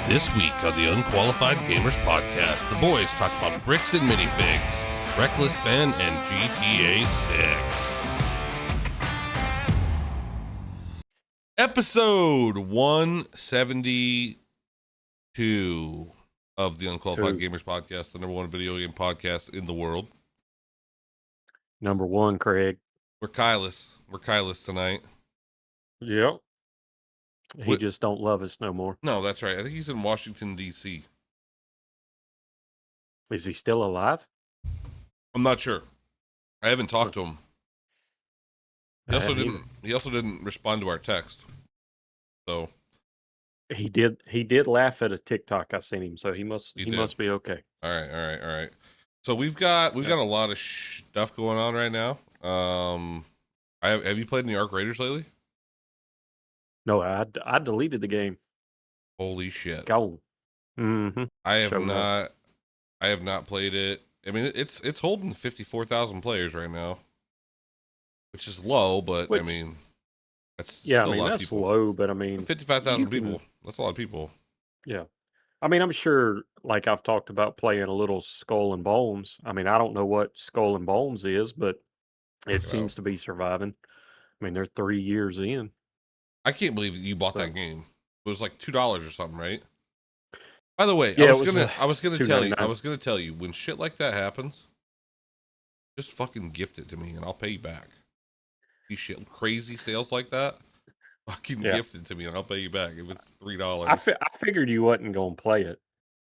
This week on the Unqualified Gamers Podcast, the boys talk about Bricks and Minifigs, Reckless Ben, and GTA 6. Episode 172 of the Unqualified Gamers Podcast, the number one video game podcast in the world. Number one, Craig. We're Kylus tonight. Yep. He just don't love us no more. No, that's right. I think he's in Washington, D.C. Is he still alive? I'm not sure. I haven't talked to him. He also didn't respond to our text. So he did laugh at a TikTok I seen him, so he must be okay. All right. So we've got a lot of stuff going on right now. Have you played any Arc Raiders lately? No, I deleted the game. Holy shit! Gone. Mm-hmm. I have not played it. I mean, it's holding 54,000 players right now, which is low, but I mean, that's still a lot of people. Low, but I mean, 55,000 people. That's a lot of people. Yeah, I mean, I'm sure. Like I've talked about playing a little Skull and Bones. I mean, I don't know what Skull and Bones is, but it seems to be surviving. I mean, they're 3 years in. I can't believe you bought that game. It was like $2 or something, right? By the way, yeah, I was gonna tell you when shit like that happens, just fucking gift it to me and I'll pay you back. You shit crazy sales like that, fucking gift it to me and I'll pay you back if it's $3. I figured you wasn't gonna play it.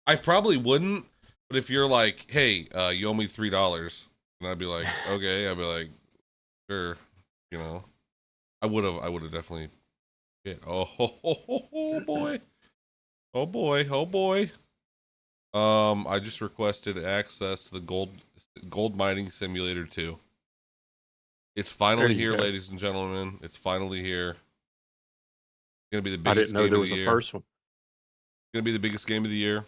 I probably wouldn't, but if you're like, hey, you owe me $3, and I'd be like, okay, I'd be like, sure, you know, I would have definitely. Oh boy. Oh boy. I just requested access to the gold mining simulator 2. It's finally here, ladies and gentlemen. It's finally here. It's gonna be the biggest game of the year. I didn't know there was a first one. It's gonna be the biggest game of the year.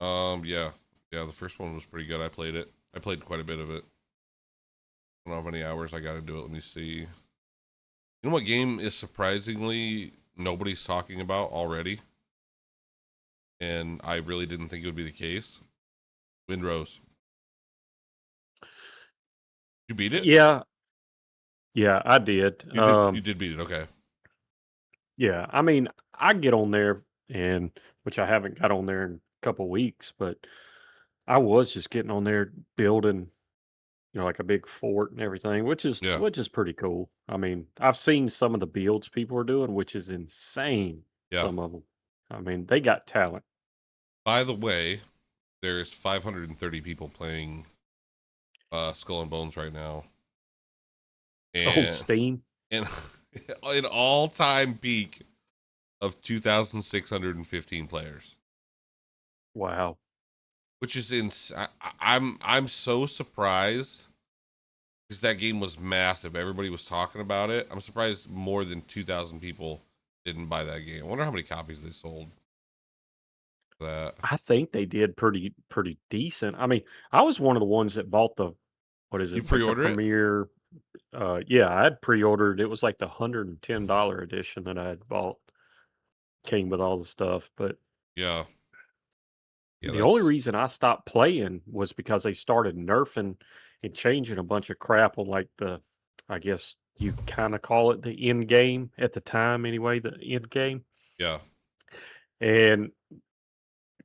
Yeah, the first one was pretty good. I played it. I played quite a bit of it. I don't know how many hours I got to do it. Let me see. You know what game is surprisingly nobody's talking about already? And I really didn't think it would be the case. Windrose. Did you beat it? Yeah, I did. You did beat it, okay. Yeah, I mean, I get on there, and which I haven't got on there in a couple weeks, but I was just getting on there building, like a big fort and everything, which is pretty cool. I mean, I've seen some of the builds people are doing, which is insane. Yeah. Some of them. I mean, they got talent. By the way, there's 530 people playing Skull and Bones right now. And Steam. And an all-time peak of 2,615 players. Wow. Which is insane. I'm so surprised because that game was massive. Everybody was talking about it. I'm surprised more than 2,000 people didn't buy that game. I wonder how many copies they sold. That I think they did pretty decent. I mean, I was one of the ones that bought the You pre-ordered the Premiere. Yeah, I had pre-ordered. It was like the $110 edition that I had bought. Came with all the stuff, but yeah, the only reason I stopped playing was because they started nerfing and changing a bunch of crap on like I guess you kind of call it the end game at the time anyway, the end game. Yeah. And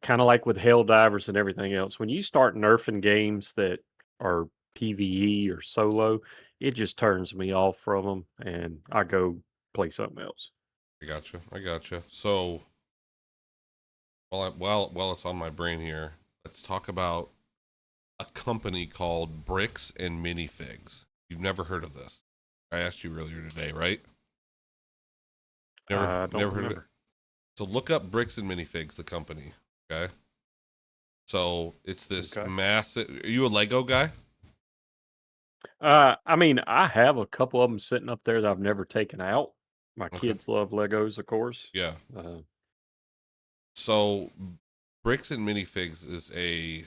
kind of like with Helldivers and everything else, when you start nerfing games that are PvE or solo, it just turns me off from them, and I go play something else. I gotcha. So, while it's on my brain here, let's talk about a company called Bricks and Minifigs. You've never heard of this? I asked you earlier today, right? Never heard of it. So look up Bricks and Minifigs, the company. Okay. So it's this massive. Are you a Lego guy? I mean, I have a couple of them sitting up there that I've never taken out. My kids love Legos, of course. Yeah. So Bricks and Minifigs is a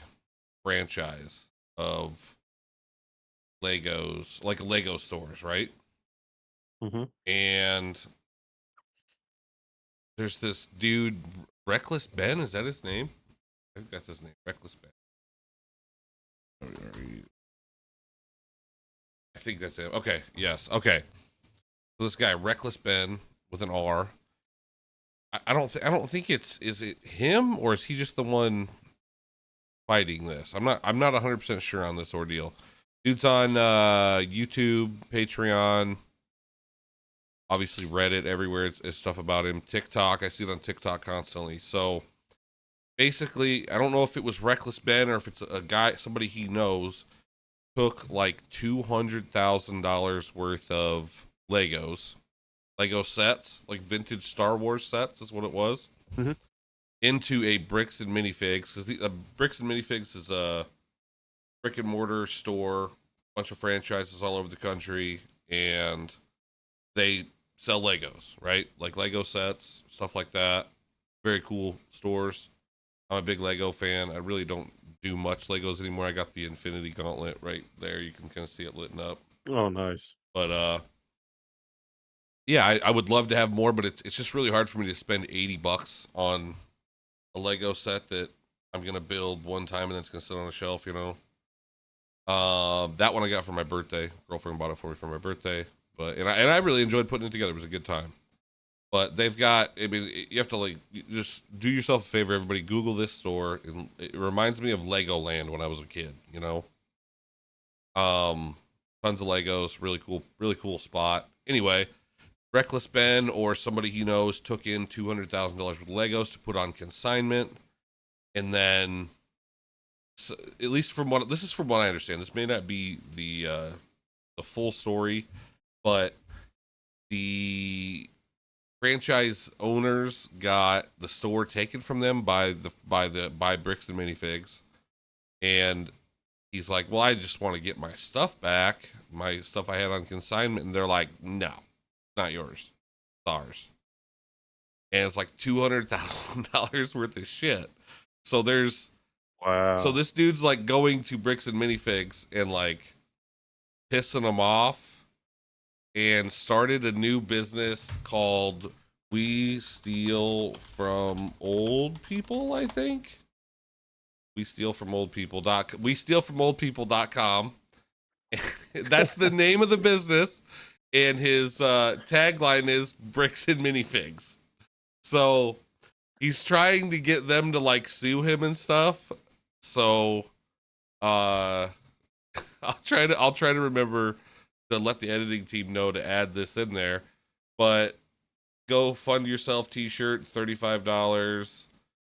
franchise of Legos, like Lego stores, right? Mm-hmm. And There's this dude, Reckless Ben. Is that his name? I think that's his name, Reckless Ben. I think that's it. Okay. Yes. Okay. So this guy, Reckless Ben, with an R. I don't. I don't think it's. Is it him or is he just the one fighting this? I'm not. I'm not 100% sure on this ordeal. Dude's on YouTube, Patreon, obviously Reddit. Everywhere it's stuff about him. TikTok. I see it on TikTok constantly. So basically, I don't know if it was Reckless Ben or if it's a guy, somebody he knows, took like $200,000 worth of Lego sets, like vintage Star Wars sets, is what it was, Hmm. into a Bricks and Minifigs, because the Bricks and Minifigs is a brick and mortar store, bunch of franchises all over the country, and they sell Legos, right? Like Lego sets, stuff like that. Very cool stores. I'm a big Lego fan. I really don't do much Legos anymore. I got the Infinity Gauntlet right there. You can kind of see it lit up. Oh, nice. But yeah, I would love to have more, but it's just really hard for me to spend $80 on a Lego set that I'm gonna build one time and then it's gonna sit on a shelf. That one I got for my birthday. Girlfriend bought it for me for my birthday. But and I really enjoyed putting it together. It was a good time. But they've got. I mean, you have to like just do yourself a favor. Everybody, Google this store. And it reminds me of Legoland when I was a kid. Um, tons of Legos. Really cool spot. Anyway, Reckless Ben or somebody he knows took in $200,000 worth of Legos to put on consignment, and then, so, at least from what this is from what I understand, this may not be the full story, but the franchise owners got the store taken from them by Bricks and Minifigs, and he's like, "Well, I just want to get my stuff back, my stuff I had on consignment," and they're like, "No, not yours, it's ours." And it's like $200,000 worth of shit. So there's so Wow. this dude's like going to Bricks and Minifigs and like pissing them off and started a new business called We Steal from Old People, I think. We steal from old people. We steal from old people.com. That's the name of the business. And his tagline is Bricks and Minifigs. So he's trying to get them to like sue him and stuff. So uh I'll try to remember to let the editing team know to add this in there. But go fund yourself t-shirt, $35.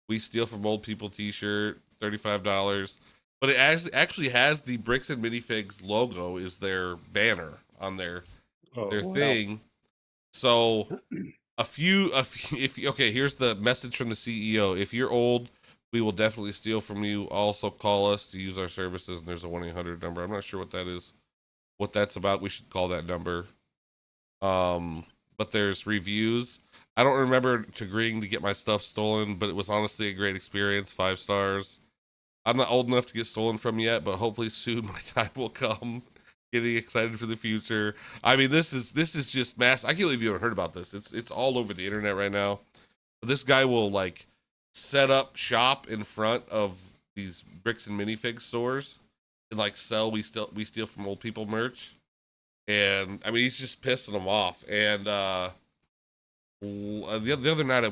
We steal from old people t-shirt, $35. But it actually has the Bricks and Minifigs logo is their banner on their Oh, wow. thing. So a few if okay, here's the message from the CEO. If you're old, we will definitely steal from you. Also call us to use our services, and there's a 1-800 number. I'm not sure what that is, what that's about. We should call that number. Um, but there's reviews. I don't remember agreeing to get my stuff stolen, but it was honestly a great experience. 5 stars. I'm not old enough to get stolen from yet, but hopefully soon my time will come. Getting excited for the future. I mean, this is just mass. I can't believe you haven't heard about this. It's all over the internet right now. But this guy will like set up shop in front of these Bricks and Minifig stores and like sell we steal from old people merch. And I mean, he's just pissing them off. And the other night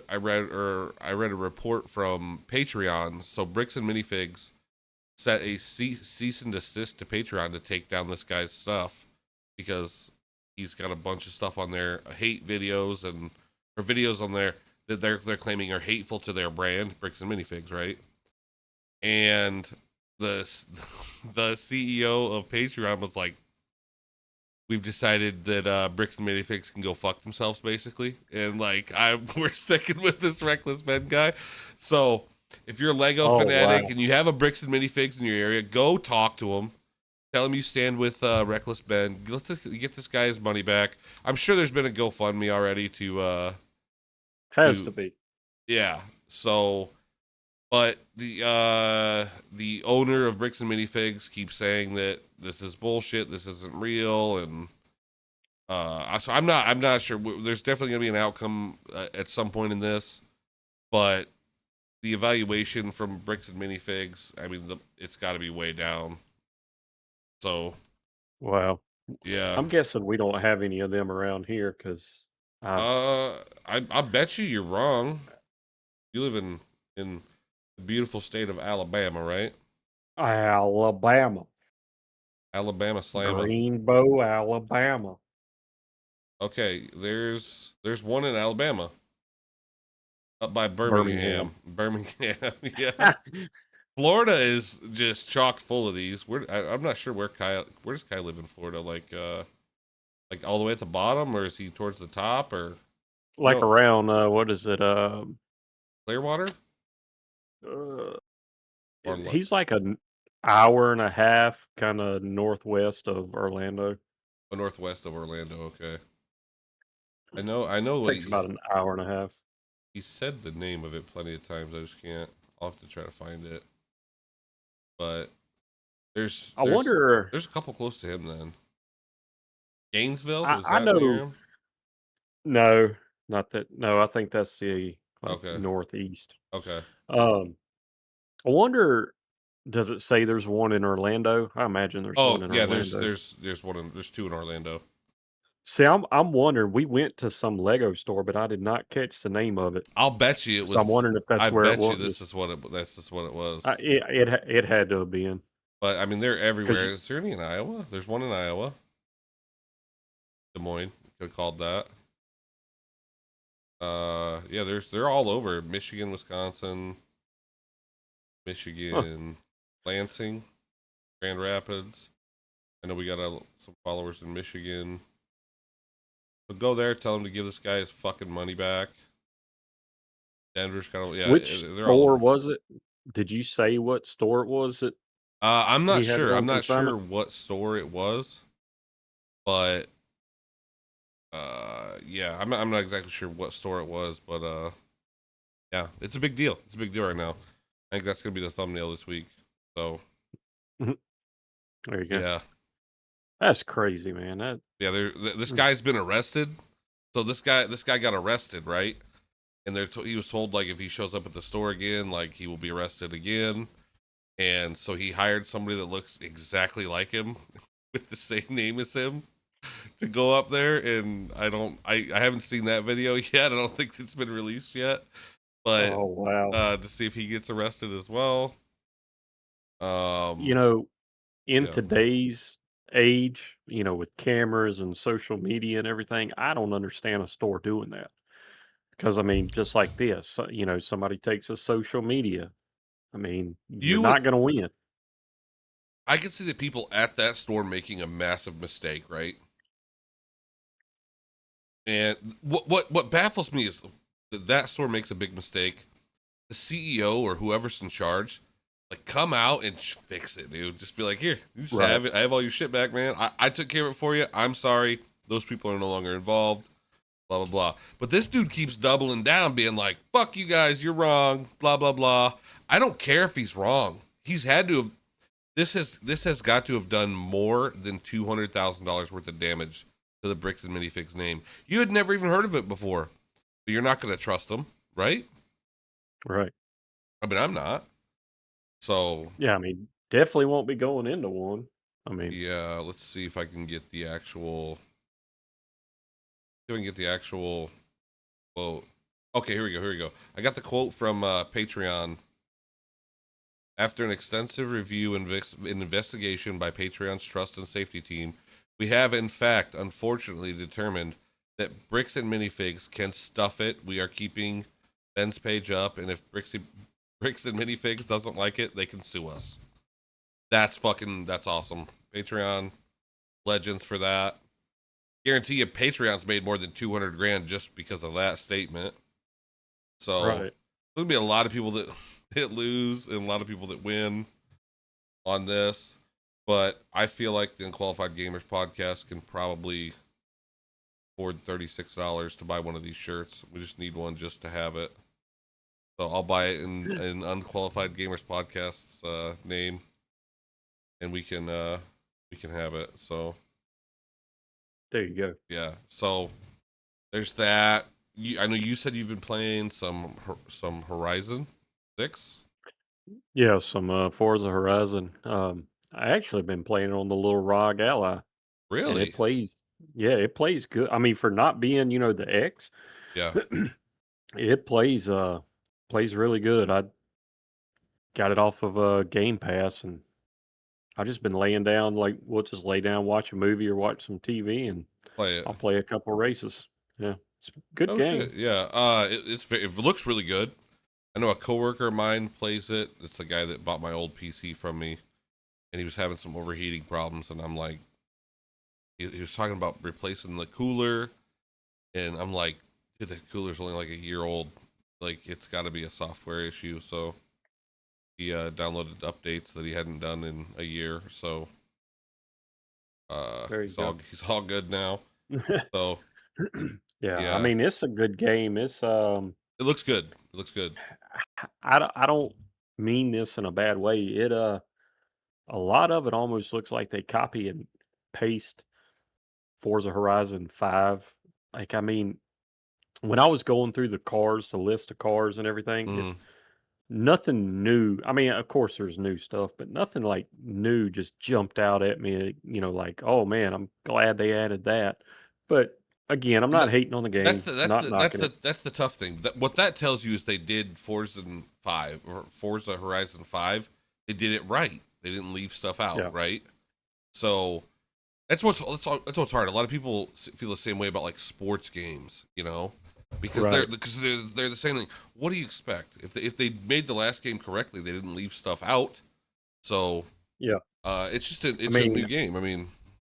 I read a report from Patreon. So Bricks and Minifigs set a cease and desist to Patreon to take down this guy's stuff because he's got a bunch of stuff on there, hate videos and or videos on there that they're claiming are hateful to their brand, Bricks and Minifigs, right? And the the CEO of Patreon was like, we've decided that Bricks and Minifigs can go fuck themselves, basically, and like we're sticking with this Reckless Ben guy. So if you're a Lego Oh, fanatic wow. and you have a Bricks and Minifigs in your area, go talk to him. Tell him you stand with Reckless Ben. Let's get this guy his money back. I'm sure there's been a GoFundMe already Has to to be. yeah. So, but the owner of Bricks and Minifigs keeps saying that this is bullshit. This isn't real, and So I'm not sure. There's definitely gonna be an outcome at some point in this, but the evaluation from Bricks and Minifigs, I mean, it's got to be way down. So Well, yeah, I'm guessing we don't have any of them around here because I I bet you're wrong. You live in the beautiful state of Alabama, right? Alabama, Alabama Slamma. Greenbow, Alabama. Okay, there's one in Alabama up by Birmingham. Birmingham. Birmingham, yeah. Florida is just chock full of these. I'm not sure where does Kai live in Florida? Like all the way at the bottom, or is he towards the top, or Like no around what is it? Clearwater Uh or he's like an hour and a half kind of northwest of Orlando. northwest of Orlando? Okay, I know what Takes about an hour and a half. he said the name of it plenty of times. I just can't. I'll have to try to find it. But there's I there's wonder. there's a couple close to him then. Gainesville, is I that near know. him? No, not that. No, I think that's the like Okay, northeast. okay. Um, I wonder. Does it say there's one in Orlando? I imagine there's one Oh in yeah, there's Orlando. there's there's one in, there's two in Orlando. See, I'm wondering. We went to some Lego store, but I did not catch the name of it. I'll bet you it So I'm was. wondering if I that's where it bet you was. this is what it. That's just what it was. It had to have been But I mean, they're because everywhere. Is there any in Iowa? There's one in Iowa, Des Moines. Could have called that. Yeah, they're all over Michigan, Wisconsin, huh. Michigan, Lansing, Grand Rapids. I know we got some followers in Michigan. So go there, tell them to give this guy his fucking money back. Denver's kind of yeah, Which they're all store over. was it? Did you say what store it was that I'm not he had to sure. go I'm on not consignment? sure what store it was, but yeah, I'm not exactly sure what store it was, but yeah, it's a big deal. It's a big deal right now. I think that's gonna be the thumbnail this week. So Mhm. There you go. yeah, That's crazy, man. yeah. This Mm, guy's been arrested. So this guy got arrested, right? And he was told like if he shows up at the store again, like he will be arrested again. And so he hired somebody that looks exactly like him with the same name as him to go up there. And I haven't seen that video yet. I don't think it's been released yet, but oh wow. to see if he gets arrested as well. You Um, know, in yeah. today's age, with cameras and social media and everything, I don't understand a store doing that. Because I mean, just like this, somebody takes a social media. I mean, you're You would, not going to win. I could see the people at that store making a massive mistake, right? And what baffles me is that store makes a big mistake. The CEO or whoever's in charge, like, come out and fix it, dude. Just be like, here, you just Right. have it. I have all your shit back, man. I took care of it for you. I'm sorry. Those people are no longer involved. Blah blah blah. But this dude keeps doubling down, being like, "Fuck you guys, you're wrong." Blah blah blah. I don't care if he's wrong. He's had to have. This has got to have done more than $200,000 worth of damage to the Bricks and Minifigs name. You had never even heard of it before, but you're not going to trust him, right? Right. I mean, I'm not. So Yeah. I mean, definitely won't be going into one. I mean, yeah, let's see if I can get the actual. See if I can get the actual quote. Okay, here we go. Here we go. I got the quote from Patreon. After an extensive review and investigation by Patreon's trust and safety team, we have in fact, unfortunately, determined that Bricks and Minifigs can stuff it. We are keeping Ben's page up, and if Bricks and Minifigs doesn't like it, they can sue us. That's awesome. Patreon legends for that. Guarantee you, Patreon's made more than 200 grand just because of that statement. So right. there'll be a lot of people that lose and a lot of people that win on this, but I feel like the Unqualified Gamers podcast can probably afford $36 to buy one of these shirts. We just need one just to have it. So I'll buy it in Unqualified Gamers podcast's name, and we can have it. So There you go. Yeah. So there's that. I know you said you've been playing some Horizon 6. Yeah, some Forza Horizon. I actually been playing on the little ROG Ally, and it Really? plays. Yeah, it plays good. I mean, for not being the X, Yeah. it plays really good. I got it off of Game Pass, and I've just been laying down. Like, we'll just lay down, watch a movie or watch some TV, and Play it. I'll play a couple races. Yeah, it's a good Oh shit. game. Yeah. It looks really good. I know a coworker of mine plays it. It's the guy that bought my old PC from me, and he was having some overheating problems. And I'm like, he was talking about replacing the cooler, and I'm like, dude, the cooler's only like a year old. Like, it's got to be a software issue. So he downloaded updates that he hadn't done in a year. So There you go. he's all good now. So Yeah, I yeah, mean, it's a good game. It's it looks good. It looks good. I don't mean this in a bad way. A lot of it almost looks like they copy and paste Forza Horizon 5. Like, I mean, when I was going through the cars, the list of cars and everything, Mm-hmm. it's nothing new. I mean, of course there's new stuff, but nothing like new just jumped out at me, like, "Oh man, I'm glad they added that." But again, I'm And not hating on the game, not knocking it. that's the tough thing. What that tells you is they did Forza Horizon 5. They did it right. They didn't leave stuff out, Yeah, right? So that's what's hard. A lot of people feel the same way about like sports games, because right. they're the same thing. What do you expect if they made the last game correctly? They didn't leave stuff out. So Yeah. I it's a mean, new game. I mean,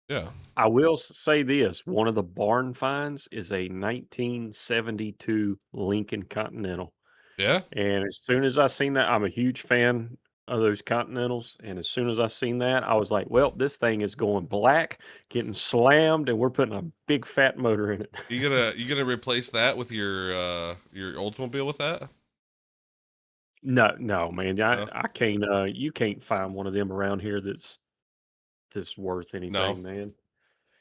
yeah, I will say this, one of the barn finds is a 1972 Lincoln Continental. yeah. And as soon as I seen that, I'm a huge fan of those Continentals. And as soon as I seen that, I was like, well, this thing is going black, getting slammed, and we're putting a big fat motor in it. You gonna replace that with your Oldsmobile with that? No, no, man. No, I can't you can't find one of them around here that's worth no. anything, man. And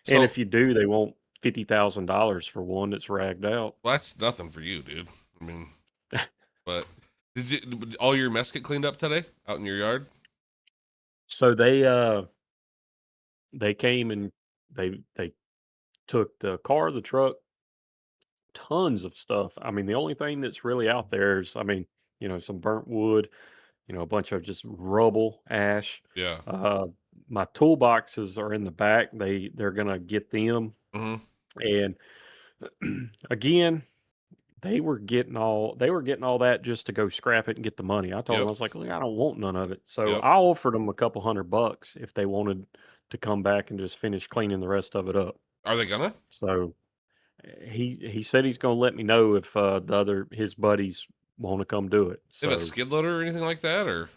So if you do, they want $50,000 for one that's ragged out. well, that's nothing for you, dude. I mean, but did all your mess get cleaned up today out in your yard? So they came and they took the car, the truck, tons of stuff. I mean, the only thing that's really out there is, I mean, some burnt wood, a bunch of just rubble, ash. Yeah. Uh, my toolboxes are in the back. They're gonna get them, Mm-hmm. and again, they were getting all that just to go scrap it and get the money. I told them, I Yep. was like, look, I don't want none of it. So Yep. I offered them a couple $100 if they wanted to come back and just finish cleaning the rest of it up. Are they gonna? So he said he's gonna let me know if the other his buddies want to come do it. They have a So skid loader or anything like that, or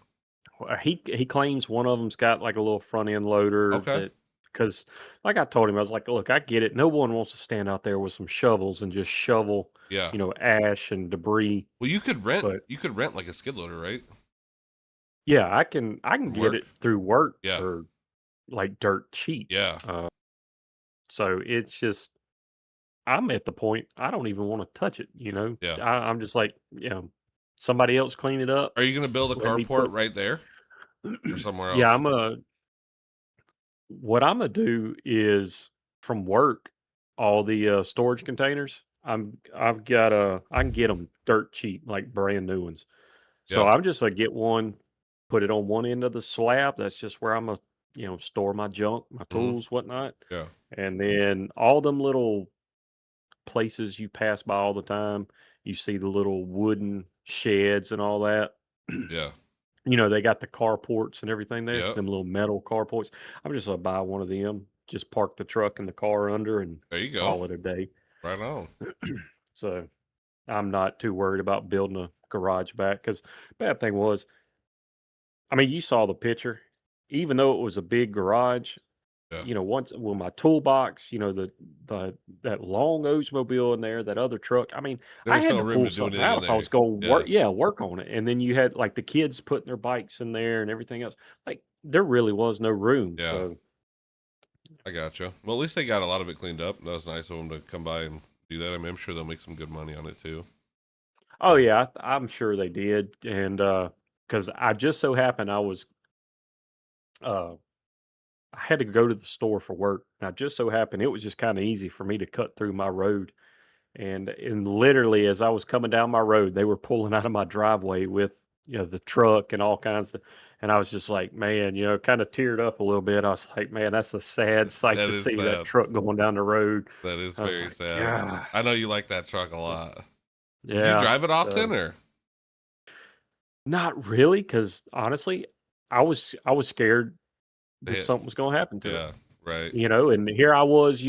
he claims one of them's got like a little front end loader okay? that because like I told him, I was like, look, I get it. No one wants to stand out there with some shovels and just shovel, Yeah. ash and debris. Well, But you could rent like a skid loader, right? yeah, I can From get work. it through work Yeah. for like dirt cheap. Yeah. So it's just I'm at the point I don't even want to touch it. Yeah. I'm just like, somebody else clean it up. Are you gonna build a Let me carport put right there or somewhere yeah, else? what Imma do is from work, all the, storage containers, I've got, I can get them dirt cheap, like brand new ones. So Yeah. I'm just gonna get one, put it on one end of the slab, that's just where Imma, store my junk, my Mm-hmm. tools, whatnot, Yeah. and then all them little places you pass by all the time, you see the little wooden sheds and all that. Yeah. They got the carports and everything there, Yep. them little metal carports. I'm just gonna buy one of them, just park the truck and the car under and There you go. call it a day. Right on. So I'm not too worried about building a garage back because bad thing was, I mean, you saw the picture. Even though it was a big garage, Yeah. once with my toolbox, the that long Oldsmobile in there, that other truck. I mean, There I was had no to room pull to do something anything out in if I there. was going to Yeah. work. Yeah, work on it. And then you had like the kids putting their bikes in there and everything else. Like there really was no room. Yeah. So I gotcha. Well, at least they got a lot of it cleaned up. That was nice of them to come by and do that. I mean, I'm sure they'll make some good money on it too. Oh So, yeah, I'm sure they did, and because I just so happened uh, I had to go to the store for work. Now, just so happened it was just kind of easy for me to cut through my road, and literally as I was coming down my road, they were pulling out of my driveway with the truck and all kinds of, and I was just like, man, kind of teared up a little bit. I was like, man, that's a sad sight that to is see that sad. truck going down the road. That is I was very like, sad. God, I know you like that truck a lot. Did you yeah. drive it often So or? not really, because honestly, I was scared They that hit- something was going to happen to it. Yeah, right. And here I was,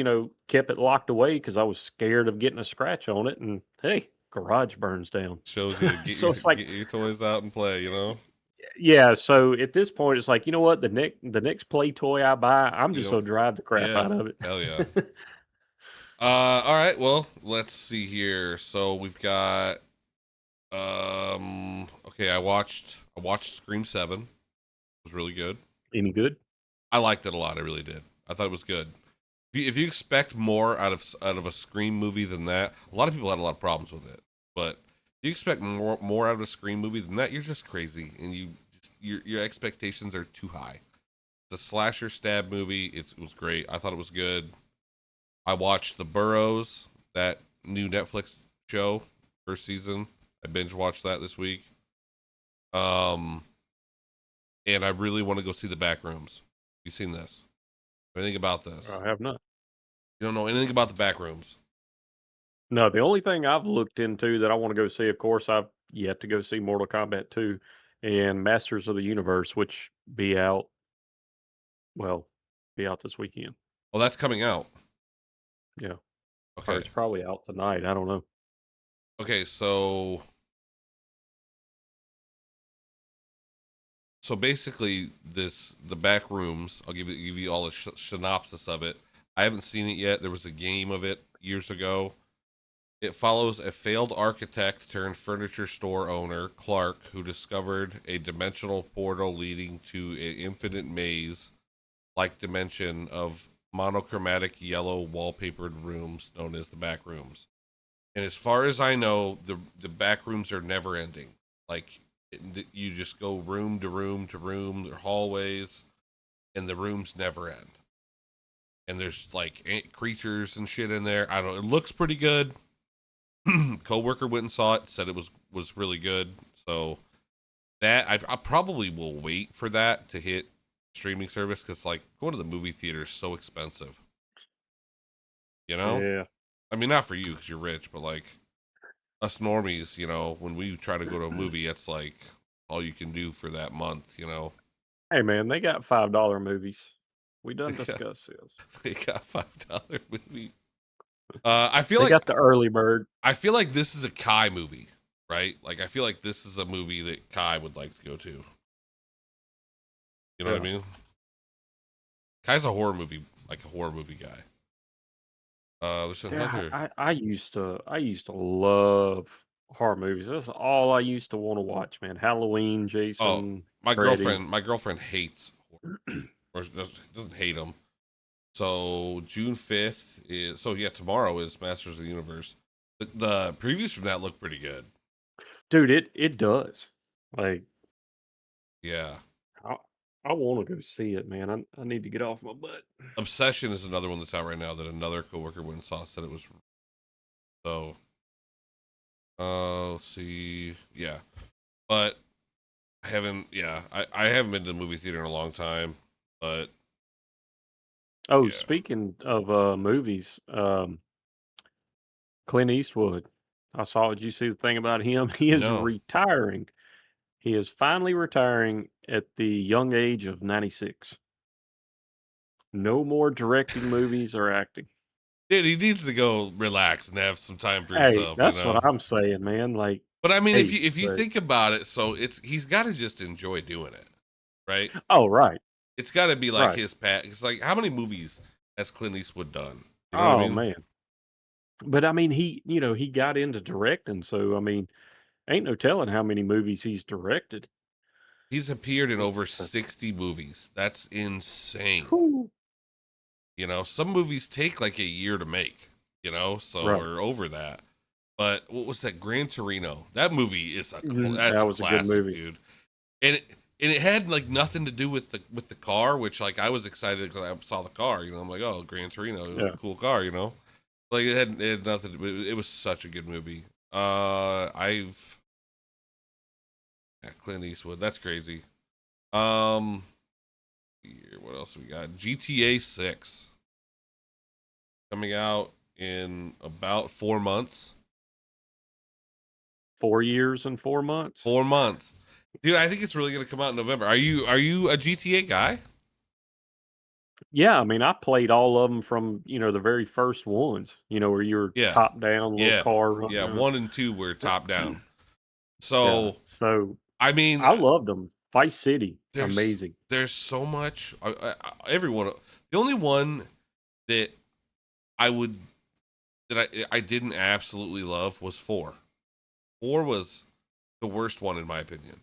kept it locked away because I was scared of getting a scratch on it. And hey, garage burns down. Shows you to get So your it's like, get your toys out and play. yeah. So at this point, it's like, you know what? The next play toy I buy, I'm You just don't. gonna drive the crap Yeah. out of Hell yeah. it. All right. Well, let's see here. So we've got. Okay, I watched Scream 7. It was really good. Any good? I liked it a lot. I really did. I thought it was good. If you expect more out of a Scream movie than that, a lot of people had a lot of problems with it. But if you expect more out of a Scream movie than that, you're just crazy, and your expectations are too high. It's a slasher stab movie. It was great. I thought it was good. I watched The Burrows, that new Netflix show, first season. I binge watched that this week. Um, and I really want to go see The Backrooms. You seen this? Anything about this? I have not. You don't know anything about The Backrooms? No, the only thing I've looked into that I want to go see, of course, I've yet to go see Mortal Kombat 2 and Masters of the Universe, which well, be out this weekend. Oh, that's coming out. Yeah. Or Okay. it's probably out tonight. I don't know. Okay, so basically the back rooms, I'll give you all the synopsis of it. I haven't seen it yet. There was a game of it years ago. It follows a failed architect turned furniture store owner, Clark, who discovered a dimensional portal leading to an infinite maze like dimension of monochromatic yellow wallpapered rooms known as the back rooms. And as far as I know, the back rooms are never ending. Like you just go room to room to room, there are hallways, and the rooms never end. And there's like creatures and shit in there. I don't know. It looks pretty good. Coworker went and saw it, said it was really good. So that I probably will wait for that to hit streaming service because like going to the movie theater is so expensive. You know, Yeah. I mean not for you because you're rich, but like us normies, when we try to go to a movie, it's like all you can do for that month. Hey, man, they got $5 movies. We done Yeah, discussed this. they got $5 movies. I feel They like got the early bird. this is a Kai movie, right? Like I feel like this is a movie that Kai would like to go to. You know what I Yeah. mean? Kai's a horror movie, like a horror movie guy. There's Yeah, another. I used to love horror movies. That's all I used to want to watch, man. Halloween, Oh, Jason, my Freddy. girlfriend. My girlfriend hates or doesn't hate them. So June 5th is yeah, tomorrow is Masters of the Universe. The previews from that look pretty good. Dude, it does. Like Yeah. I I want to go see it, man. I need to get off my butt. Obsession is another one that's out right now that another coworker went and saw, said it was so. Let's see. Yeah, but I haven't. Yeah, I haven't been to the movie theater in a long time. But Oh, yeah, speaking of movies, Clint Eastwood. I saw. Did you see the thing about him? He is no, retiring. He is finally retiring at the young age of 96. No more directing movies or acting. dude, he needs to go relax and have some time for Hey, himself. that's what I'm saying, man. Like, But I mean, if hey, you but think about it, so he's got to just enjoy doing it, right? oh, right, It's got to be like right. his pat. It's like how many movies has Clint Eastwood done? You know what I Oh mean? man. But I mean, he got into directing, so I mean, ain't no telling how many movies he's directed. He's appeared in over So, 60 movies. That's insane. whew, You know, some movies take like a year to make, you know, so Right. or over that. But what was that? Gran Torino. That movie is that's That a was a good classic, movie. dude. And it had like nothing to do with the car, which like I was excited because I saw the car. You know, I'm like, oh, Gran Torino, Yeah. cool car. You know, like it had nothing. It was such a good movie. I've yeah, Clint Eastwood. That's crazy. Um, what else we got? GTA 6 coming out in about 4 months. 4 years and 4 months. 4 months, dude. I think it's really gonna come out in November. Are you a GTA guy? Yeah, I mean, I played all of them from, the very first ones, where you're Yeah, top down, little yeah, car yeah. running around. 1 and 2 were top down. Yeah, So so I mean, I loved them. Vice City, there's amazing. there's so much. Everyone. The only one that I would that I didn't absolutely love was 4. 4 was the worst one in my opinion.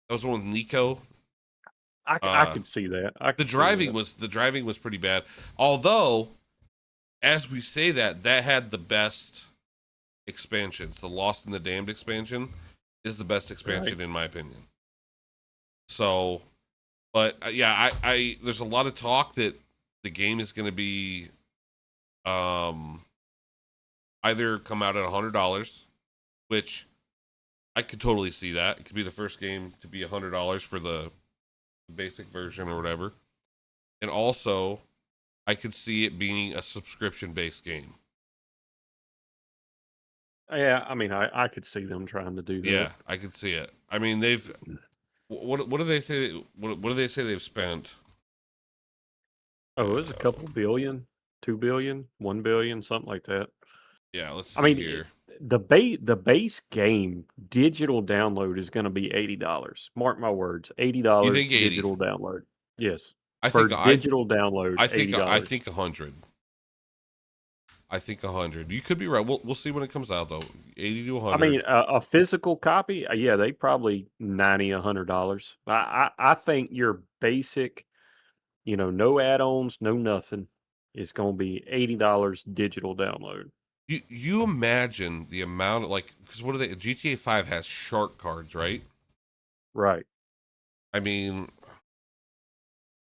That was the one with Nico. I Uh, could see that. I the could see driving that. was the driving was pretty bad. Although, as we say that had the best expansions. The Lost and the Damned expansion is the best Right. expansion in my opinion. So, but yeah, I there's a lot of talk that the game is going to be um either come out at $100, which I could totally see that. It could be the first game to be $100 for the basic version or whatever. And also, I could see it being a subscription based game. Yeah, I mean, I could see them trying to do that. Yeah, I could see it. I mean, they've what do they say? What do they say they've spent? Oh, it was a couple billion, 2 billion, 1 billion, something like that. Yeah, let's I see mean, here. the base game digital download is going to be $80. Mark my words, eighty You dollars think 80? digital download. Yes, I for think digital download, I $80. think 100. I think 100. You could be right. We'll see when it comes out though. 80 to I 100. mean, a physical copy, yeah, they probably 90, $100. I think your basic, no add-ons, no nothing, is going to be $80 digital download. You imagine the amount of like because what are they? GTA 5 has shark cards, right? Right. I mean,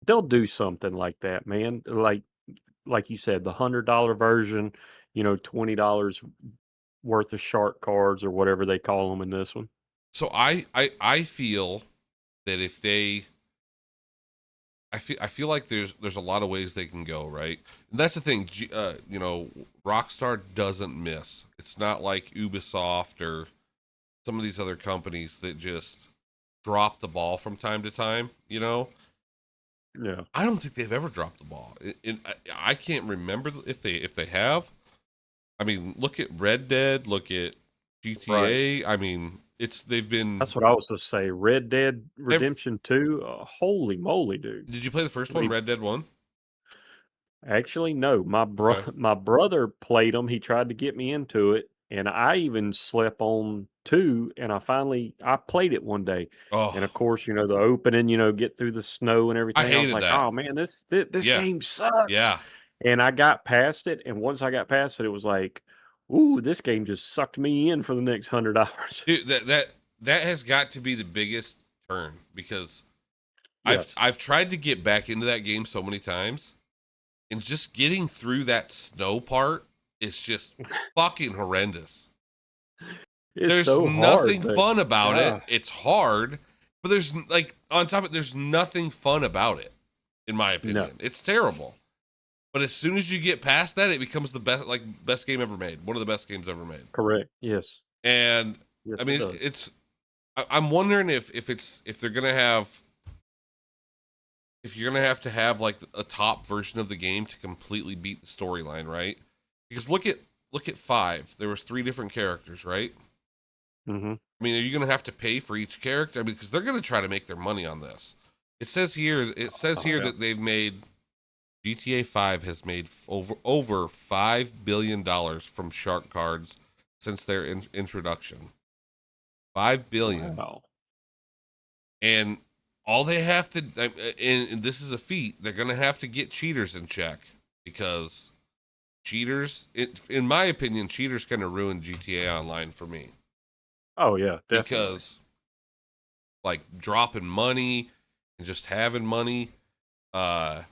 They'll do something like that, man. Like you said, the $100 version, $20 worth of shark cards or whatever they call them in this one. so I feel that if they I feel like there's a lot of ways they can go, right? And that's the thing, you know, Rockstar doesn't miss. It's not like Ubisoft or some of these other companies that just drop the ball from time to time, you know? Yeah. I don't think they've ever dropped the ball. I can't remember if they have. I mean, look at Red Dead, look at Right. GTA. I mean, it's they've been. That's what I was to say. Red Dead Ev Redemption 2, holy moly, dude. did you play the I first one, mean, Red Dead One? actually, no. Okay. My brother played them. He tried to get me into it, and I even slept on 2, and I played it one day. And Oh, of course, the opening, get through the snow and I everything. I was hated like, that. "Oh man, this Yeah, game sucks." yeah. And I got past it, and once I got past it, it was like, "Ooh, this game just sucked me in for the next 100 hours." Dude, that has got to be the biggest turn because Yes. I've tried to get back into that game so many times, and just getting through that snow part is just fucking horrendous. It's There's so hard, nothing but fun about it. yeah, It's hard, but there's like on top of it, there's nothing fun about it, in my no. opinion. It's terrible. But as soon as you get past that, it becomes the best game ever made. One of the best games ever made. Correct. Yes. And I Yes, it mean, does. I'm wondering if they're gonna have if you're gonna have to have like a top version of the game to completely beat the storyline, right? Because look at 5. There was 3 different characters, right? Mhm. I mean, are you going to have to pay for each character? I mean, because they're going to try to make their money on this. It says Oh, here yeah. that they've made GTA 5 has made over $5 billion from shark cards since their introduction. 5 billion. Wow. And all they have to, and this is a feat, they're going to have to get cheaters in check because in my opinion, cheaters kind of ruined GTA Online for me Oh yeah, definitely. because like dropping money and just having money, uh,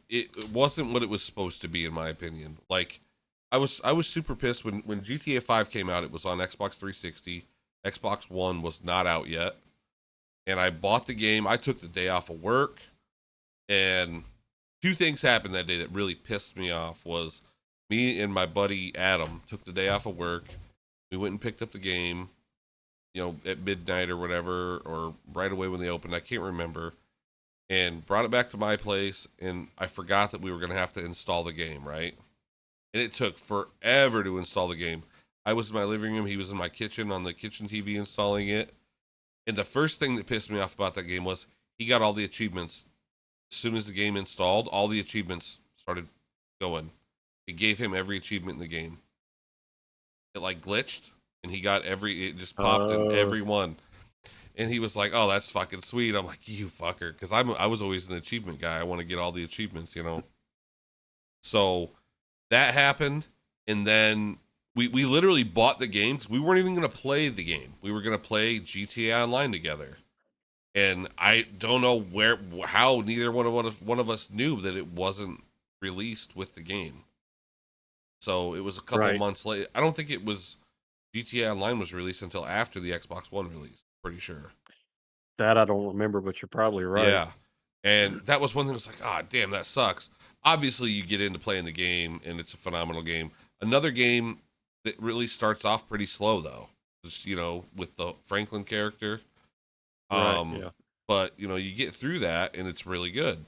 it wasn't what it was supposed to be in my opinion. Like I was super pissed when GTA 5 came out. It was on Xbox 360. Xbox One was not out yet, and I bought the game. I took the day off of work, and two things happened that day that really pissed me off. Was me and my buddy Adam took the day off of work. We went and picked up the game, at midnight or whatever, or right away when they opened. I can't remember. And brought it back to my place, and I forgot that we were going to have to install the game, right? And it took forever to install the game. I was in my living room, he was in my kitchen on the kitchen TV installing it. And the first thing that pissed me off about that game was he got all the achievements. As soon as the game installed, all the achievements started going. It gave him every achievement in the game. It like glitched, and it just popped in Uh, every one. And he was like, "Oh, that's fucking sweet." I'm like, "You fucker," because I was always an achievement guy. I want to get all the achievements. So that happened, and then we literally bought the game because we weren't even going to play the game. We were going to play GTA Online together, and I don't know how neither one of us knew that it wasn't released with the game. So it was a couple of right. months late. I don't think it was GTA Online was released until after the Xbox One release. Pretty sure. That I don't remember, but you're probably right. Yeah. And that was one thing that was like, ah, damn, that sucks. Obviously, you get into playing the game, and it's a phenomenal game. Another game that really starts off pretty slow, though, just, with the Franklin character. Right. Um, Yeah. but, you get through that, and it's really good.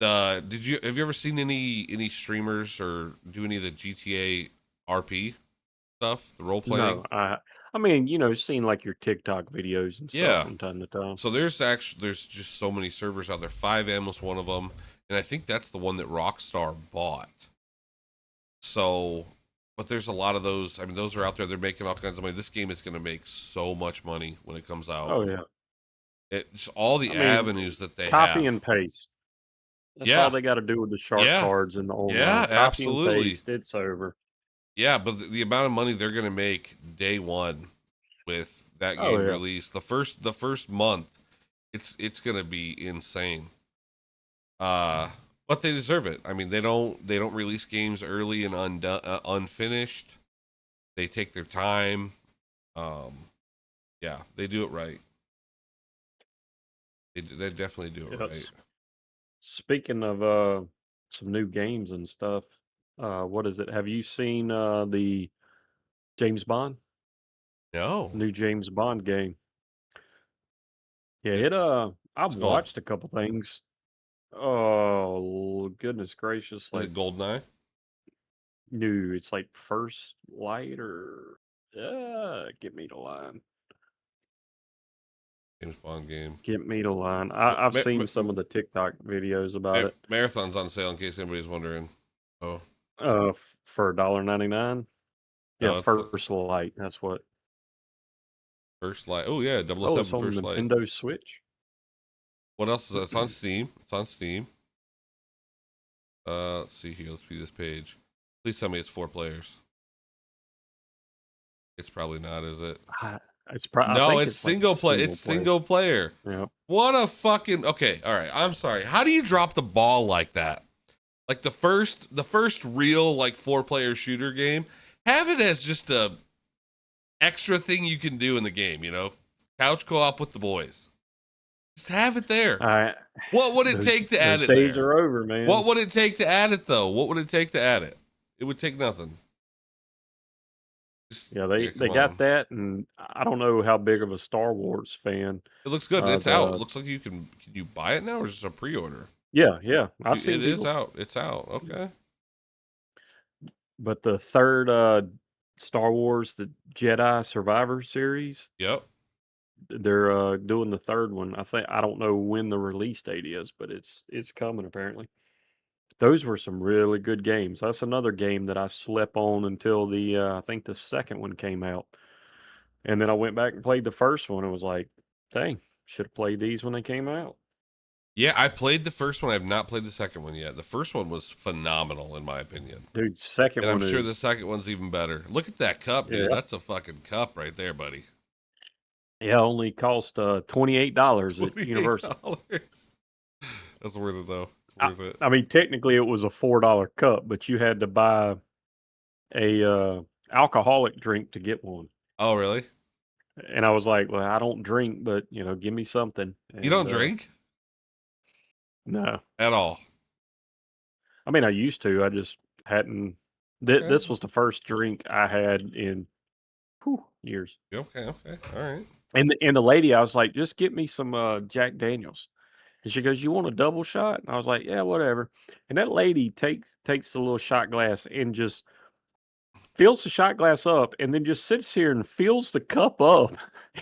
Have you ever seen any streamers or do any of the GTA RP stuff, the role No, playing? I mean, seeing like your TikTok videos and stuff Yeah. from time to time. So there's just so many servers out there. 5M was one of them, and I think that's the one that Rockstar bought. So, but there's a lot of those. I mean, those are out there. They're making all kinds of money. This game is going to make so much money when it comes out. Oh yeah. It's all I the mean, avenues that they copy have. and paste. That's all Yeah, they got to do with the shark yeah, cards and the yeah, online. Copy and absolutely. paste. It's over. Yeah, but the amount of money they're going to make day one with that Oh game yeah. release, the first month, it's going to be insane. Uh, but they deserve it. I mean, they don't release games early and unfinished. They take their time. Um, yeah, they do it right. They definitely do it right. Yes. Speaking of some new games and stuff, what is it? Have you seen the James Bond? No, New James Bond game. Yeah, it, I've it's called. watched a couple things. Oh goodness gracious. Is Like it Goldeneye? new, it's like First Light or get me to line. James Bond game. Get me to line. Ma- I've ma- seen some ma- of the TikTok videos about it. Marathon's on sale in case anybody's wondering. Oh For $1.99. Yeah, no, it's the First Light. That's what. First Light. Oh yeah, double oh Oh, it's 007 on First Light. Nintendo Switch. What else is that? It's on Steam. It's on Steam. Let's see here. Let's view this page. Please tell me it's 4 players. It's probably not, is it? I, I No, think it's it's like single play. It's single player. single player. Yeah. What a fucking okay. All right. I'm sorry. How do you drop the ball like that? Like the first real like 4 player shooter game. Have it as just a extra thing you can do in the game. Couch co-op with the boys. Just have it there. I What would it those take to add those it days there? are over, man. What would it take to add it though? What would it take to add it? It would take nothing. Just Yeah, yeah, they come got on. that, and I don't know how big of a Star Wars fan. It looks good. It's out. It The looks like can you buy it now or is it a pre-order? Yeah, I've It seen is people, out. It's out. Okay. but the third Star Wars, the Jedi Survivor series, Yep. they're doing the third one. I don't know when the release date is, but it's coming apparently. Those were some really good games. That's another game that I slept on until the I think the second one came out. And then I went back and played the first one and was like, dang. Should have played these when they came out. Yeah, I played the first one. I have not played the second one yet. The first one was phenomenal, in my opinion. Dude, second And I'm one sure the is second one's even better. Look at that cup, dude. yeah. That's a fucking cup right there, buddy. Yeah, only cost $28 at Universal. $28. That's worth it, though. It's I, worth it. I mean, technically it was a $4 cup, but you had to buy a alcoholic drink to get one. Oh, really? And I was like, well, I don't drink, but give me something. You And don't drink no, at all? I mean, I used to. I just hadn't. Okay. This was the first drink I had in years. Okay. Okay. All right. And the lady, I was like, just get me some Jack Daniels. And she goes, "You want a double shot?" And I was like, "Yeah, whatever." And that lady takes the little shot glass and just fills the shot glass up, and then just sits here and fills the cup up,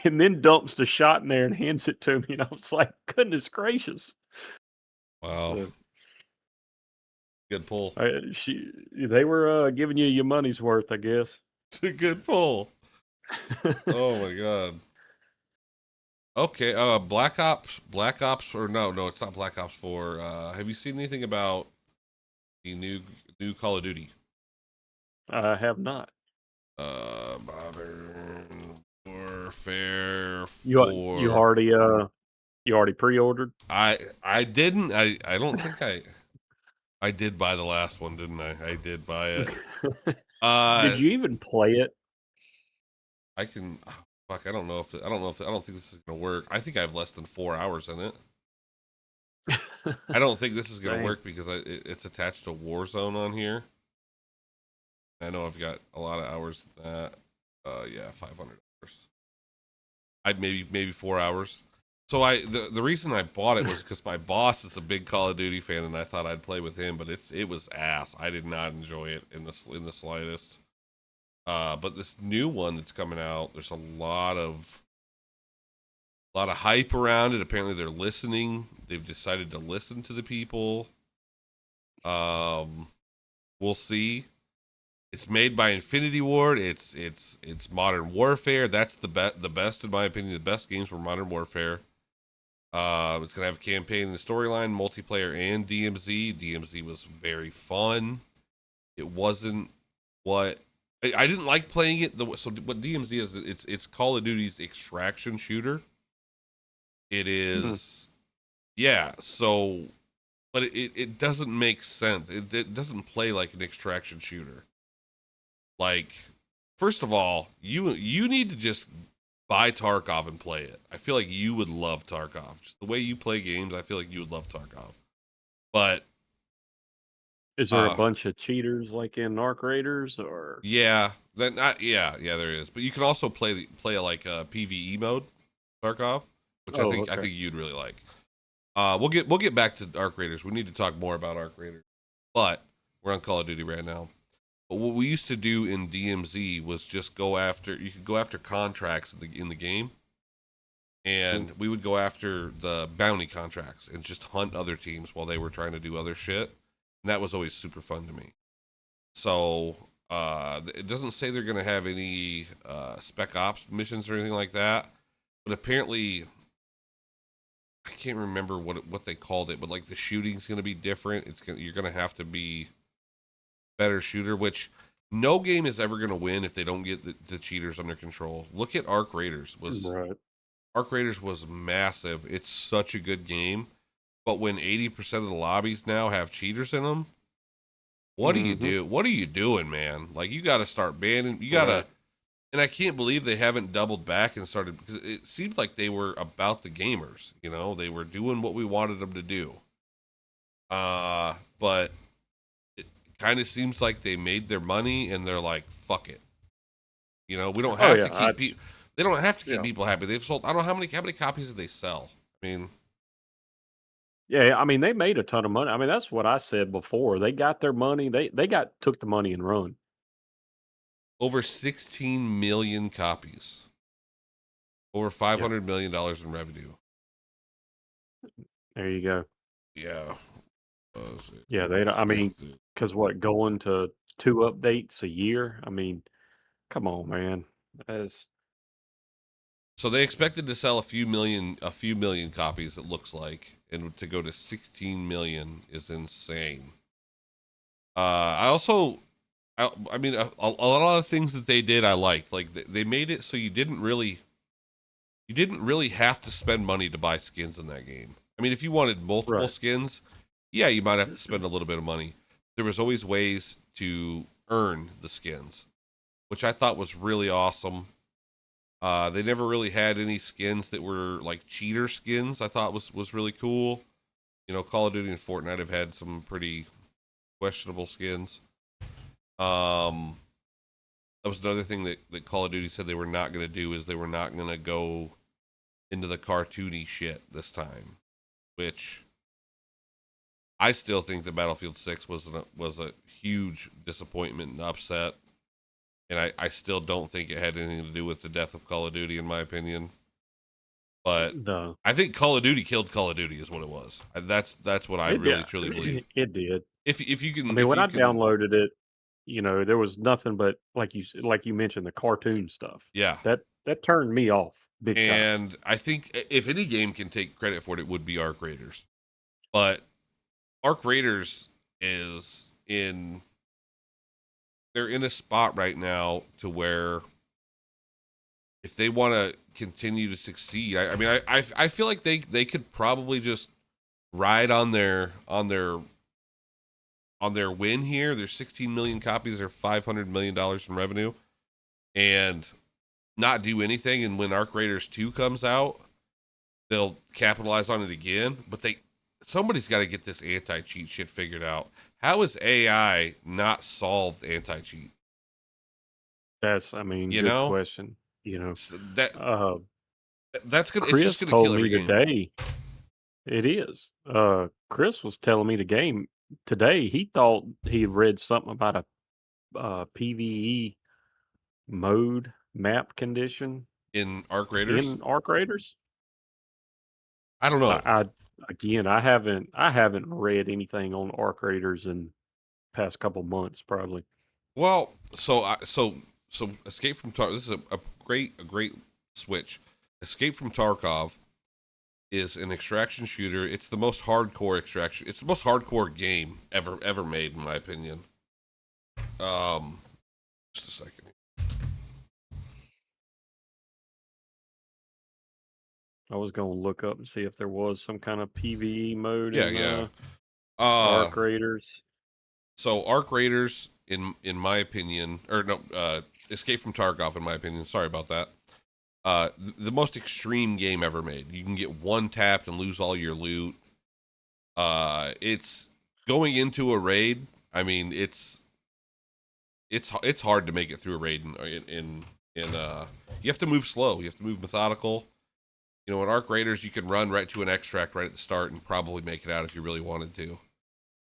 and then dumps the shot in there and hands it to me. And I was like, "Goodness gracious!" Wow. So, Good pull. they were giving you your money's worth, I guess. It's a good pull. Oh my god. Okay. Black Ops, or no, it's not Black Ops 4. Have you seen anything about the new Call of Duty? I have not. Modern Warfare You 4. already pre-ordered? I didn't. I don't think I did buy the last one, didn't I? I did buy it. Did you even play it? I can. Oh, fuck. I don't think this is gonna work. I think I have less than 4 hours in it. I don't think this is gonna Dang. work because it's attached to Warzone on here. I know I've got a lot of hours in that. Yeah, 500 hours. I maybe 4 hours. So the reason I bought it was because my boss is a big Call of Duty fan, and I thought I'd play with him. But it was ass. I did not enjoy it in the slightest. But this new one that's coming out, there's a lot of hype around it. Apparently, they're listening. They've decided to listen to the people. We'll see. It's made by Infinity Ward. It's Modern Warfare. That's the best in my opinion. The best games were Modern Warfare. It's gonna have a campaign and storyline, multiplayer, and DMZ. DMZ was very fun. It wasn't what I didn't like playing it. So what DMZ is? It's Call of Duty's extraction shooter. It Mhm. is, yeah. So, but it doesn't make sense. It doesn't play like an extraction shooter. Like, first of all, you need to just buy Tarkov and play it. I feel like you would love Tarkov. Just the way you play games, I feel like you would love Tarkov. But Is there a uh bunch of cheaters like in Arc Raiders or yeah, then not yeah, there is. But you can also play like a PvE mode, Tarkov, which Oh, I okay. think you'd really like. We'll get back to Arc Raiders. We need to talk more about Arc Raiders. But we're on Call of Duty right now. But what we used to do in DMZ was just go after. You could go after contracts in the game, Mhm. and we would go after the bounty contracts and just hunt other teams while they were trying to do other shit. And that was always super fun to me. So it doesn't say they're going to have any spec ops missions or anything like that, but apparently I can't remember what they called it, but like the shooting's going to be different. You're going to have to be better shooter, which no game is ever going to win if they don't get the cheaters under control. Look at Right. Arc Raiders was massive. It's such a good game, but when 80% of the lobbies now have cheaters in them, what do you Mhm. do? What are you doing, man? Like you got to start banning. You got to, Right. and I can't believe they haven't doubled back and started because it seemed like they were about the gamers. You know, they were doing what we wanted them to do. But it kind of seems like they made their money and they're like, fuck it. You know, we don't Oh have yeah, to keep people. They don't have to keep yeah. people happy. They've sold. I don't know how many copies did they sell. I mean, Yeah, I mean they made a ton of money. I mean that's what I said before. They got their money. They got took the money and run. over 16 million copies, over Yeah. $500 million in revenue. There you go. Yeah. Yeah, they don't I mean, cuz what going to 2 updates a year? I mean, come on, man. That's So they expected to sell a few million copies. It looks like, and to go to 16 million is insane. I also, I mean, a lot of things that they did I liked. Like they made it so you didn't really have to spend money to buy skins in that game. I mean, if you wanted multiple Right. skins, yeah, you might have to spend a little bit of money. There was always ways to earn the skins, which I thought was really awesome. They never really had any skins that were like cheater skins. I thought was really cool. You know, Call of Duty and Fortnite have had some pretty questionable skins. Um, that was another thing that Call of Duty said they were not going to do is they were not going to go into the cartoony shit this time, which I still think that Battlefield 6 was a huge disappointment and upset, and I still don't think it had anything to do with the death of Call of Duty, in my opinion. But No, I think Call of Duty killed Call of Duty is what it was. That's what I it did. really truly believe. It did. I mean, If when you I can, downloaded it, there was nothing but like you mentioned the cartoon stuff. yeah. That turned me off big time. And I think if any game can take credit for it, it would be Arc Raiders. But Arc Raiders is in they're in a spot right now to where if they want to continue to succeed, I mean, I feel like they could probably just ride on their win here. There's 16 million copies or $500 million in revenue, and not do anything. And when Arc Raiders 2 comes out, they'll capitalize on it again. But somebody's got to get this anti cheat shit figured out. How is AI not solved anti cheat? I mean, You good know, question. You know, so uh, it's just Chris gonna told kill every me game. today it is. Chris was telling me the game today. He thought he read something about a PVE mode map condition In Arc Raiders, in Arc Raiders. I don't know. I again, I haven't read anything on Arc Raiders in past couple months, probably. Well, so Escape from Tarkov. This is a great switch. Escape from Tarkov is an extraction shooter. It's the most hardcore extraction. It's the most hardcore game ever made, in my opinion. Um, just a second. I was gonna look up and see if there was some kind of PVE mode Yeah, in yeah. Uh, Arc Raiders. so Arc Raiders, in my opinion, or no, Escape from Tarkov, in my opinion. Sorry about that. The most extreme game ever made. You can get one tapped and lose all your loot. It's going into a raid. I mean, it's hard to make it through a raid you have to move slow. You have to move methodical. You know, in Arc Raiders, you can run right to an extract right at the start and probably make it out if you really wanted to.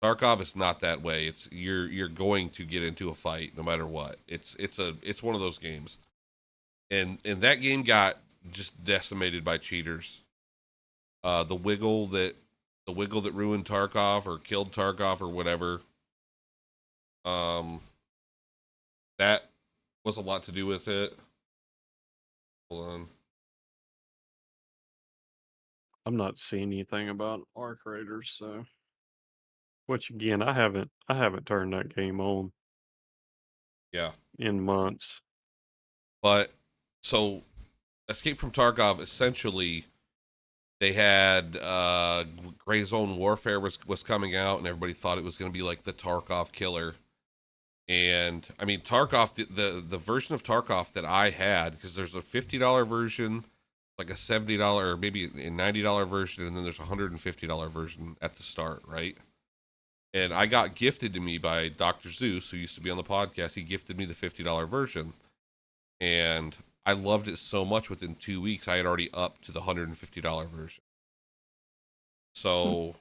Tarkov is not that way. It's you're going to get into a fight no matter what. It's one of those games, and that game got just decimated by cheaters. The wiggle that ruined Tarkov or killed Tarkov or whatever. Um, that was a lot to do with it. Hold on. I'm not seeing anything about Arc Raiders, so which again, I haven't turned that game on Yeah, in months. but so Escape from Tarkov essentially they had Gray Zone Warfare was coming out and everybody thought it was going to be like the Tarkov killer. And I mean Tarkov the version of Tarkov that I had because there's a $50 version, like a $70 or maybe a $90 version, and then there's a $150 version at the start, right? And I got gifted to me by Dr. Zeus, who used to be on the podcast. He gifted me the $50 version, and I loved it so much. Within 2 weeks, I had already upped to the $150 version. Hmm. So,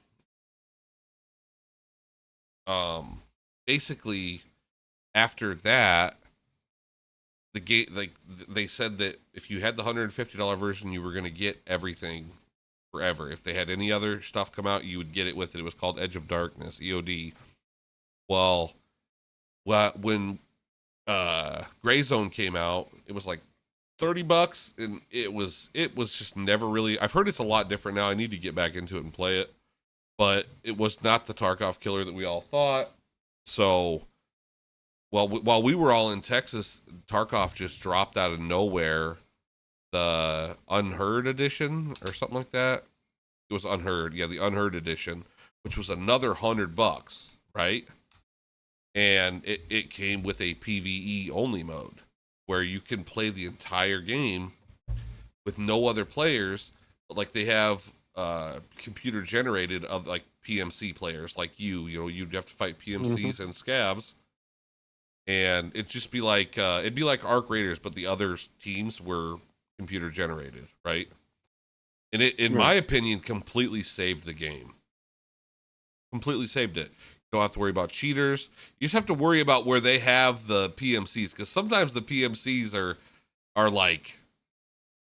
um, basically, after that, the game like they said that if you had the $150 version, you were going to get everything forever. If they had any other stuff come out, you would get it with it. It was called Edge of Darkness, EOD. Well, when Gray Zone came out, it was like $30, and it was just never really. I've heard it's a lot different now. I need to get back into it and play it, but it was not the Tarkov killer that we all thought. So, while we were all in Texas, Tarkov just dropped out of nowhere the Unheard edition or something like that. It was Unheard, yeah, the Unheard edition, which was another $100, right? And it came with a PVE only mode where you can play the entire game with no other players, but like they have computer generated of like PMC players like you know, you'd have to fight Hmm. PMCs and scavs, and it'd be like Arc Raiders, but the other teams were computer generated, right? And it, in my Right. opinion, completely saved the game. Completely saved it. You don't have to worry about cheaters. You just have to worry about where they have the PMCs, because sometimes the PMCs are like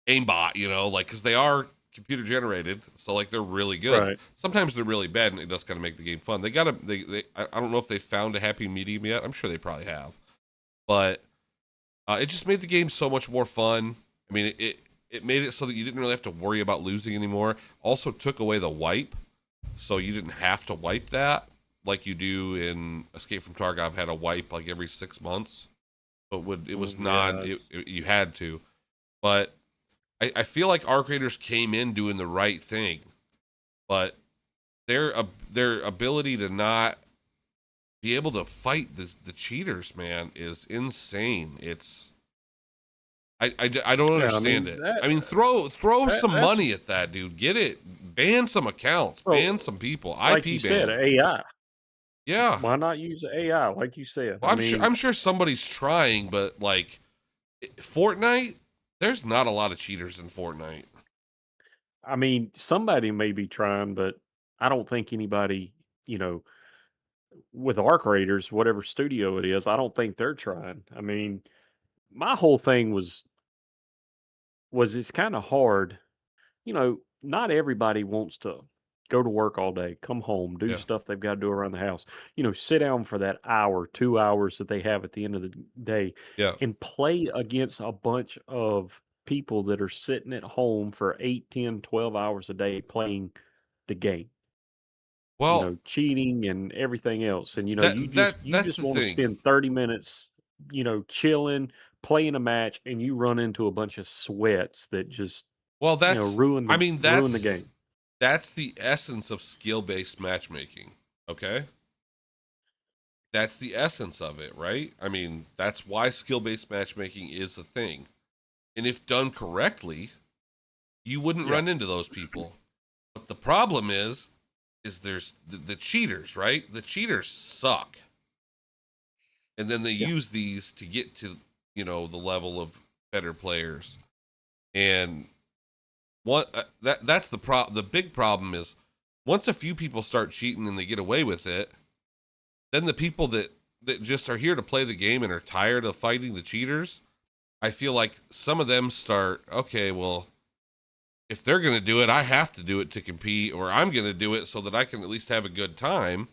aimbot, you know, like because they are computer generated, so like they're really good. Right. Sometimes they're really bad, and it does kind of make the game fun. They gotta they I don't know if they found a happy medium yet. I'm sure they probably have, but it just made the game so much more fun. I mean, it made it so that you didn't really have to worry about losing anymore. Also took away the wipe, so you didn't have to wipe that like you do in Escape from Tarkov. Had a wipe like every 6 months, but it was Yeah. you had to. But I feel like Arc Raiders came in doing the right thing, but their ability to not be able to fight the cheaters, man, is insane. I don't Yeah. I understand mean it. that I mean, throw that some that's money at that dude. Get it. Ban some accounts. Ban well, some people. like you IP said, ban. AI. Yeah. Why not use AI? Like you said. Well, I'm sure somebody's trying, but like Fortnite, there's not a lot of cheaters in Fortnite. I mean, somebody may be trying, but I don't think anybody, you know, with Arc Raiders, whatever studio it is, I don't think they're trying. I mean, my whole thing was it's kind of hard. Not everybody wants to go to work all day, come home, do Yeah. stuff they've got to do around the house. Sit down for that hour, 2 hours that they have at the end of the day Yeah. and play against a bunch of people that are sitting at home for 8, 10, 12 hours a day playing the game, Well, cheating and everything else. And you that's just the want to thing. spend 30 minutes, chilling, playing a match, and you run into a bunch of sweats that just, Well, that's ruin I the mean ruin the game. that's the essence of skill-based matchmaking, okay? That's the essence of it, right? I mean, that's why skill-based matchmaking is a thing. And if done correctly, you wouldn't Yeah. run into those people. But the problem is there's the cheaters, right? The cheaters suck. And then they Yeah. use these to get to, the level of better players. And what that's the big problem is once a few people start cheating and they get away with it, then the people that just are here to play the game and are tired of fighting the cheaters, I feel like some of them start, okay, well, if they're going to do it, I have to do it to compete, or I'm going to do it so that I can at least have a good time.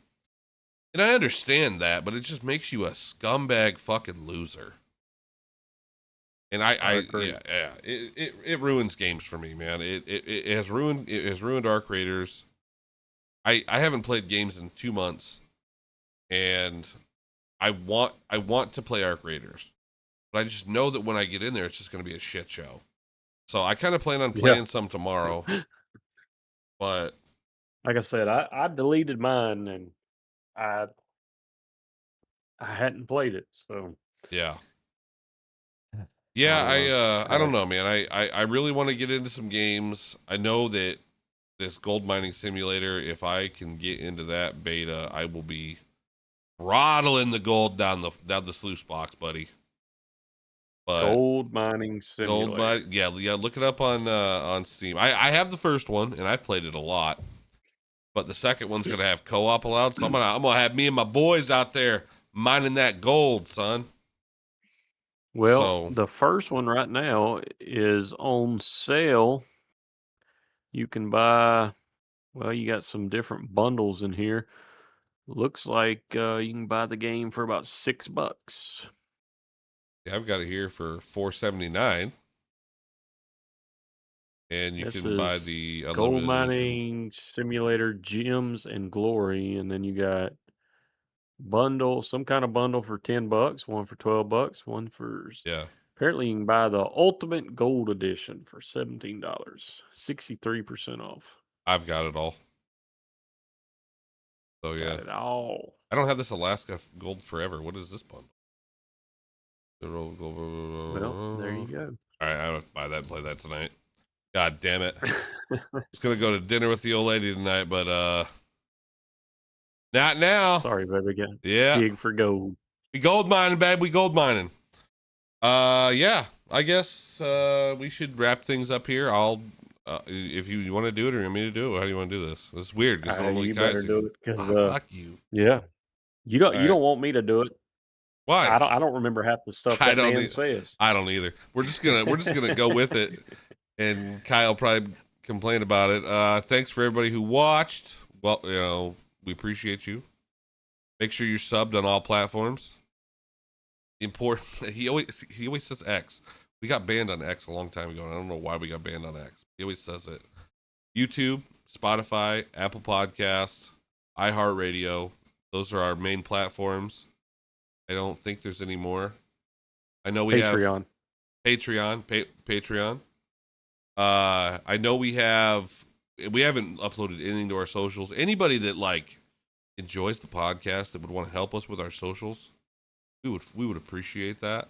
And I understand that, but it just makes you a scumbag fucking loser. And I yeah, agree. yeah, it ruins games for me, man. It has ruined Arc Raiders. I haven't played games in 2 months, and I want to play Arc Raiders, but I just know that when I get in there, it's just going to be a shit show. So I kind of plan on Yeah. playing some tomorrow, but Like I said, I deleted mine and I I hadn't played it. So yeah, I yeah. don't know. I don't know, man. I really want to get into some games. I know that this gold mining simulator, if I can get into that beta, I will be throttling the gold down the sluice box, buddy. But Gold mining gold simulator. mine, yeah, yeah. Look it up on Steam. I have the first one and I've played it a lot. But the second one's gonna have co-op allowed, so I'm gonna have me and my boys out there mining that gold, son. Well, So the first one right now is on sale. You can buy, well, you got some different bundles in here. Looks like you can buy the game for about $6. yeah, I've got it here for 479. and you This can buy is the Gold unlimited edition. Mining Simulator Gems and Glory, and then you got bundle, some kind of bundle for $10, one for $12, one for Yeah, apparently you can buy the Ultimate Gold Edition for $17, 63% off. I've got it all. So yeah, Got it all. I don't have this Alaska Gold Forever. What is this bundle? Well, there All you go. right, I don't buy that and play that tonight. God damn it! I was gonna go to dinner with the old lady tonight, but not now. Sorry, baby. Got Yeah, dig for gold. we gold mining, babe. We gold mining. Yeah, I guess we should wrap things up here. I'll if you want to do it or you want me to do it. How do you want to do this? It's weird because normally You better Kai's. do it because Fuck you. yeah, All you right. don't want me to do it. Why? I don't remember half the stuff I that don't. man says. I don't either. We're just gonna go with it, and Kyle probably complain about it. Thanks for everybody who watched. Well, we appreciate you. Make sure you're subbed on all platforms. Important. He always says X. We got banned on X a long time ago, and I don't know why we got banned on X. He always says it. YouTube, Spotify, Apple Podcasts, iHeartRadio. Those are our main platforms. I don't think there's any more. I know we have Patreon. Patreon. I know we haven't uploaded anything to our socials. Anybody that enjoys the podcast that would want to help us with our socials, we would appreciate that.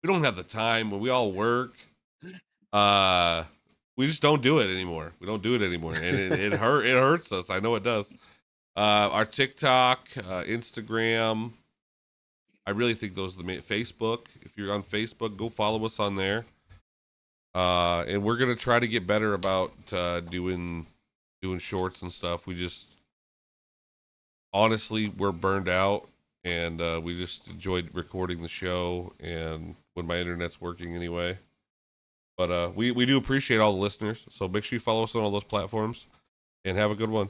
We don't have the time when we all work. We just don't do it anymore. We don't do it anymore, and it hurts us. I know it does. Our TikTok, Instagram. I really think those are the main. Facebook. If you're on Facebook, go follow us on there. And we're gonna try to get better about doing shorts and stuff. We just honestly we're burned out, and we just enjoyed recording the show and when my internet's working anyway. But we do appreciate all the listeners, so make sure you follow us on all those platforms, and have a good one.